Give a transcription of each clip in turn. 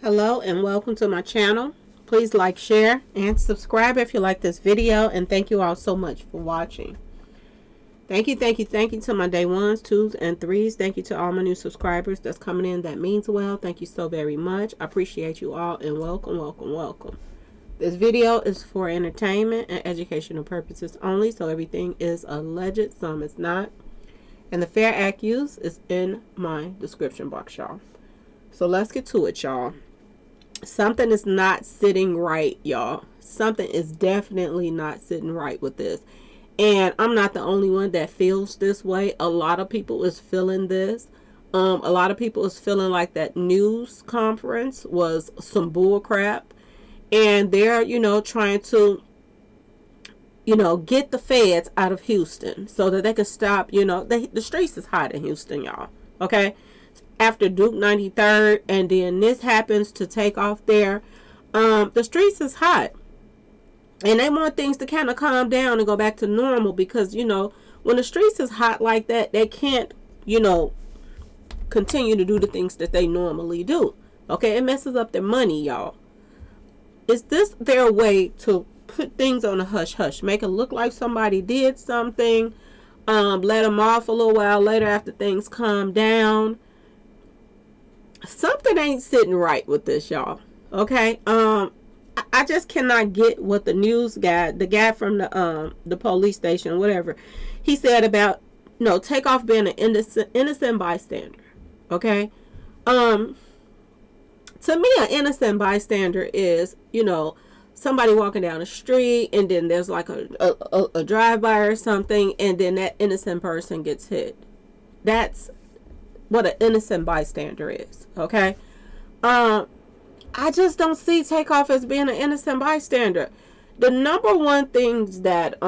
Hello and welcome to my channel. Please like, share, and subscribe if you like this video, and thank you all so much for watching. Thank you to my day ones, twos, and threes. Thank you to all my new subscribers that's coming in. That means well. Thank you so very much. I appreciate you all, and welcome. This video is for entertainment and educational purposes only, so everything is alleged, some is not. And the fair act use is in my description box, y'all. So let's get to it, y'all. Something is not sitting right, y'all. Something is definitely not sitting right with this. And I'm not the only one that feels this way. A lot of people is feeling this. A lot of people is feeling like that news conference was some bull crap. And they're, trying to, get the feds out of Houston so that they can stop, the streets is hot in Houston, y'all. Okay? After Duke 93rd, and then this happens to take off there, the streets is hot. And they want things to kind of calm down and go back to normal because, when the streets is hot like that, they can't, continue to do the things that they normally do. Okay? It messes up their money, y'all. Is this their way to put things on a hush-hush? Make it look like somebody did something, let them off a little while later after things calm down. Something ain't sitting right with this, y'all. Okay? I just cannot get what the news guy, the guy from the police station, whatever, he said about, TakeOff being an innocent bystander. Okay? To me, an innocent bystander is, somebody walking down the street and then there's like a drive-by or something, and then that innocent person gets hit. That's what an innocent bystander is. Okay? I just don't see TakeOff as being an innocent bystander. The number one things that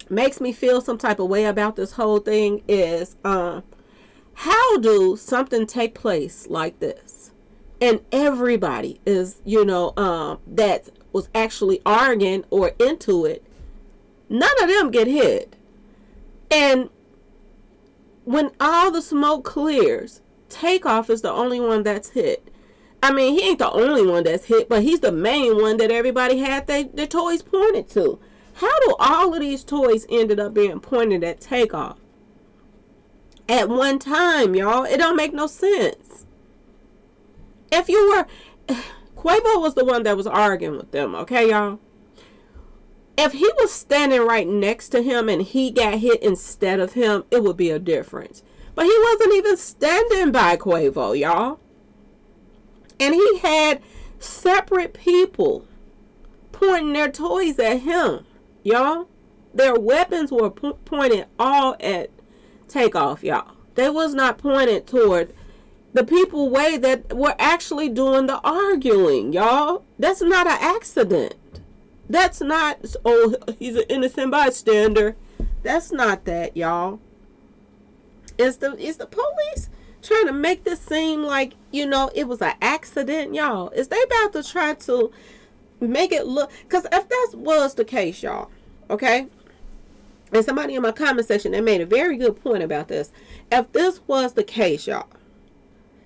makes me feel some type of way about this whole thing is how do something take place like this? And everybody is, that was actually arguing or into it, none of them get hit. And when all the smoke clears, TakeOff is the only one that's hit. I mean, he ain't the only one that's hit, but he's the main one that everybody had their toys pointed to. How do all of these toys ended up being pointed at TakeOff at one time, y'all? It don't make no sense. If you were, Quavo was the one that was arguing with them, okay, y'all? If he was standing right next to him and he got hit instead of him, it would be a difference. But he wasn't even standing by Quavo, y'all. And he had separate people pointing their toys at him, y'all. Their weapons were pointed all at TakeOff, y'all. They was not pointed toward the people way that were actually doing the arguing, y'all. That's not an accident. That's not, oh, he's an innocent bystander. That's not that, y'all. Is the police trying to make this seem like, it was an accident, y'all? Is they about to try to make it look, because if that was the case, y'all, okay? And somebody in my comment section, they made a very good point about this. If this was the case, y'all,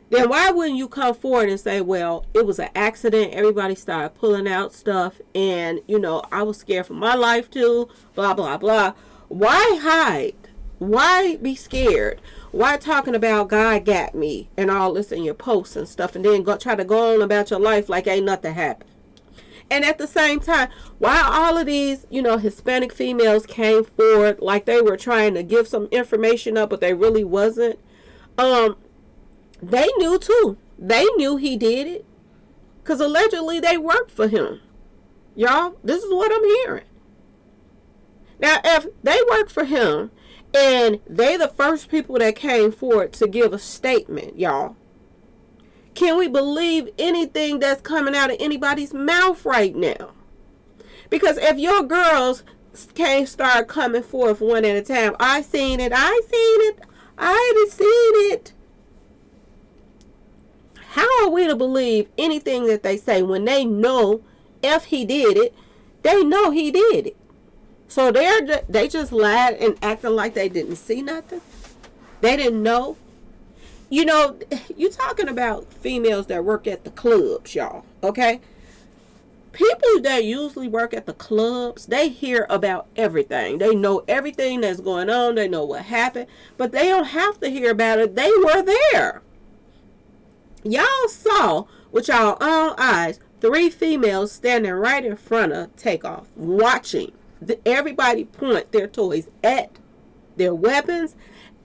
then why wouldn't you come forward and say, well, it was an accident, everybody started pulling out stuff, and, I was scared for my life too, blah, blah, blah. Why hide? Why be scared? Why talking about God got me and all this in your posts and stuff, and then try to go on about your life like ain't nothing happened? And at the same time, why all of these, Hispanic females came forward like they were trying to give some information up, but they really wasn't. They knew too. They knew he did it. Because allegedly they worked for him. Y'all, this is what I'm hearing. Now, if they worked for him and they the first people that came forward to give a statement, y'all, can we believe anything that's coming out of anybody's mouth right now? Because if your girls can't start coming forth one at a time, I seen it, I done seen it. How are we to believe anything that they say when they know if he did it, they know he did it? So they just lied and acting like they didn't see nothing. They didn't know. You know, you talking about females that work at the clubs, y'all. Okay, people that usually work at the clubs, they hear about everything. They know everything that's going on. They know what happened, but they don't have to hear about it. They were there. Y'all saw with y'all own eyes 3 females standing right in front of Takeoff, watching everybody point their toys at their weapons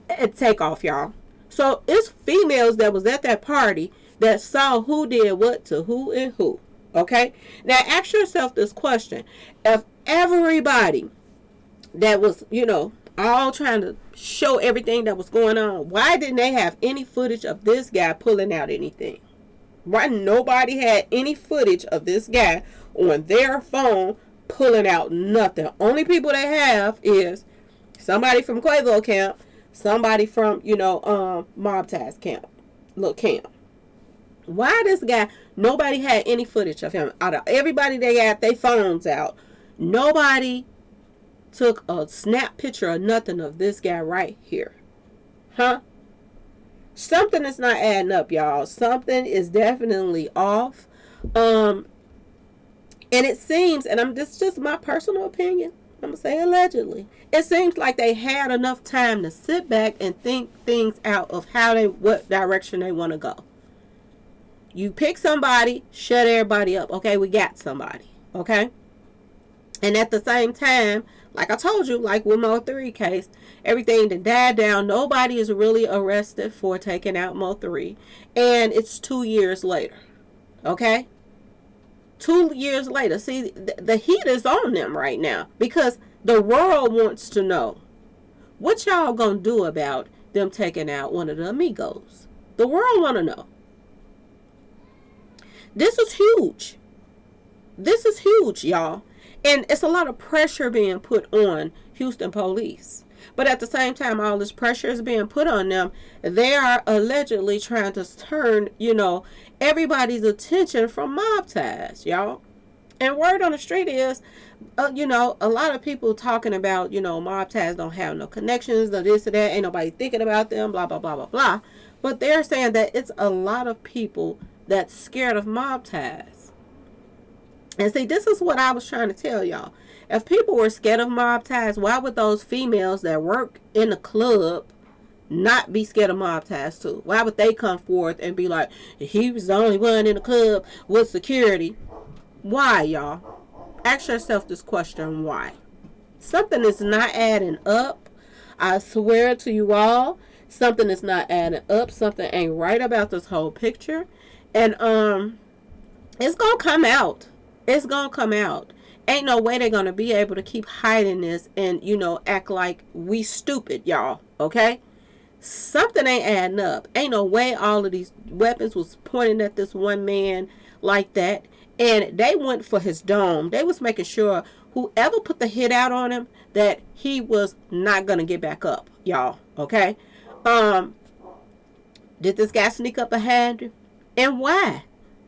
at Takeoff, y'all. So it's females that was at that party that saw who did what to who and who. Okay? Now ask yourself this question. If everybody that was, all trying to show everything that was going on, why didn't they have any footage of this guy pulling out anything? Why nobody had any footage of this guy on their phone pulling out nothing? Only people they have is somebody from Quavo camp, somebody from, Mob Task camp, little camp. Why this guy, nobody had any footage of him? Out of everybody they had their phones out, nobody took a snap picture or nothing of this guy right here. Huh? Something is not adding up, y'all. Something is definitely off. And it seems, and this is just my personal opinion, I'm gonna say allegedly, it seems like they had enough time to sit back and think things out of what direction they want to go. You pick somebody, shut everybody up. Okay, we got somebody. Okay? And at the same time, like I told you, like with Mo 3 case, everything that died down, nobody is really arrested for taking out Mo 3. And it's 2 years later. Okay? 2 years later. See, the heat is on them right now because the world wants to know what y'all gonna do about them taking out one of the amigos. The world want to know. This is huge. This is huge, y'all. And it's a lot of pressure being put on Houston police. But at the same time, all this pressure is being put on them. They are allegedly trying to turn, everybody's attention from mob ties, y'all. And word on the street is, a lot of people talking about, mob ties don't have no connections, no this or that, ain't nobody thinking about them, blah, blah, blah, blah, blah. But they're saying that it's a lot of people that's scared of mob ties. And see, this is what I was trying to tell y'all. If people were scared of mob ties, why would those females that work in the club not be scared of mob ties too? Why would they come forth and be like, he was the only one in the club with security? Why, y'all? Ask yourself this question, why? Something is not adding up. I swear to you all, something is not adding up. Something ain't right about this whole picture. And it's gonna come out. It's gonna come out. Ain't no way they're gonna be able to keep hiding this and, act like we stupid, y'all. Okay? Something ain't adding up. Ain't no way all of these weapons was pointing at this one man like that. And they went for his dome. They was making sure whoever put the hit out on him, that he was not gonna get back up, y'all. Okay? Did this guy sneak up behind him? And why?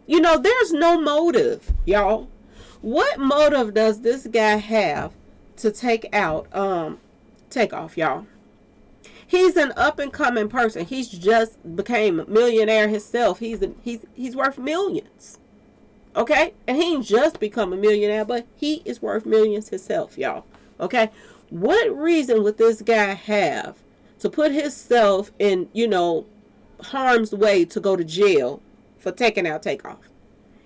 There's no motive, y'all. What motive does this guy have to take out Takeoff, y'all? He's an up and coming person. He's just became a millionaire himself. He's worth millions. Okay? And he ain't just become a millionaire, but he is worth millions himself, y'all. Okay? What reason would this guy have to put himself in, harm's way to go to jail for taking out Takeoff?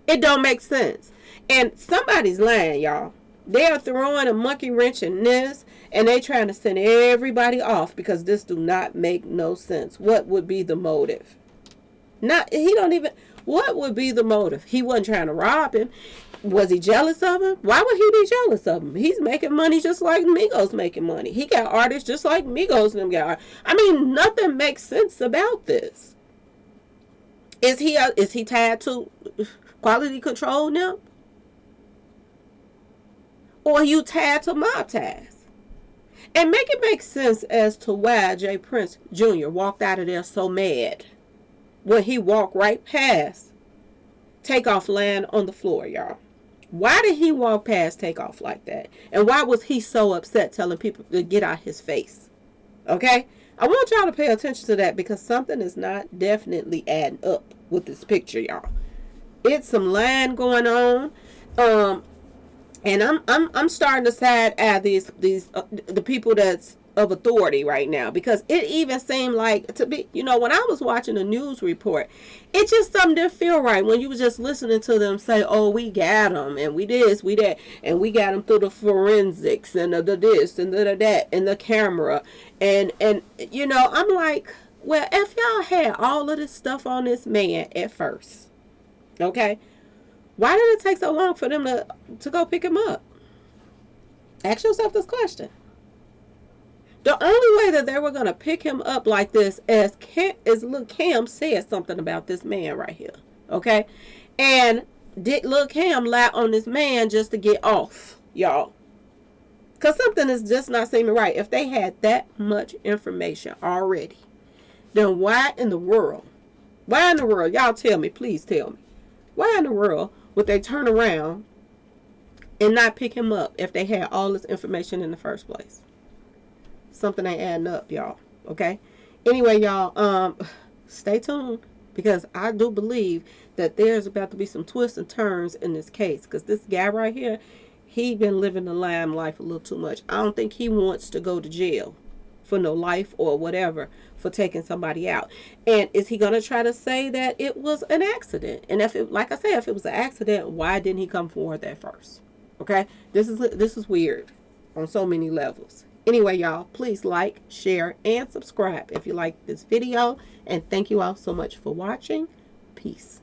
It don't make sense. And somebody's lying, y'all. They are throwing a monkey wrench in this, and they trying to send everybody off because this do not make no sense. What would be the motive? What would be the motive? He wasn't trying to rob him. Was he jealous of him? Why would he be jealous of him? He's making money just like Migos making money. He got artists just like Migos and them got artists. I mean, nothing makes sense about this. Is he tied to quality control now? Or are you tied to mob ties? And make it make sense as to why J. Prince Jr. walked out of there so mad when he walked right past Takeoff land on the floor, y'all. Why did he walk past Takeoff like that? And why was he so upset telling people to get out his face? Okay? I want y'all to pay attention to that because something is not definitely adding up with this picture, y'all. It's some lying going on. And I'm starting to side at these the people that's of authority right now, because it even seemed like to be, when I was watching the news report, it just something didn't feel right when you was just listening to them say, oh, we got them and we this, we that, and we got them through the forensics and the this and the that and the camera and I'm like, well, if y'all had all of this stuff on this man at first, okay, why did it take so long for them to go pick him up? Ask yourself this question. The only way that they were going to pick him up like this is Lil Cam said something about this man right here. Okay? And did Lil Cam lie on this man just to get off, y'all? Because something is just not seeming right. If they had that much information already, then why in the world, y'all tell me, please tell me, why in the world would they turn around and not pick him up if they had all this information in the first place? Something ain't adding up, y'all. Okay? Anyway, y'all, stay tuned, because I do believe that there's about to be some twists and turns in this case, because this guy right here, he been living the lime life a little too much. I don't think he wants to go to jail for no life or whatever for taking somebody out. And is he going to try to say that it was an accident? And if it, like I said, if it was an accident, why didn't he come forward at first? Okay? This is weird on so many levels. Anyway, y'all, please like, share, and subscribe if you like this video. And thank you all so much for watching. Peace.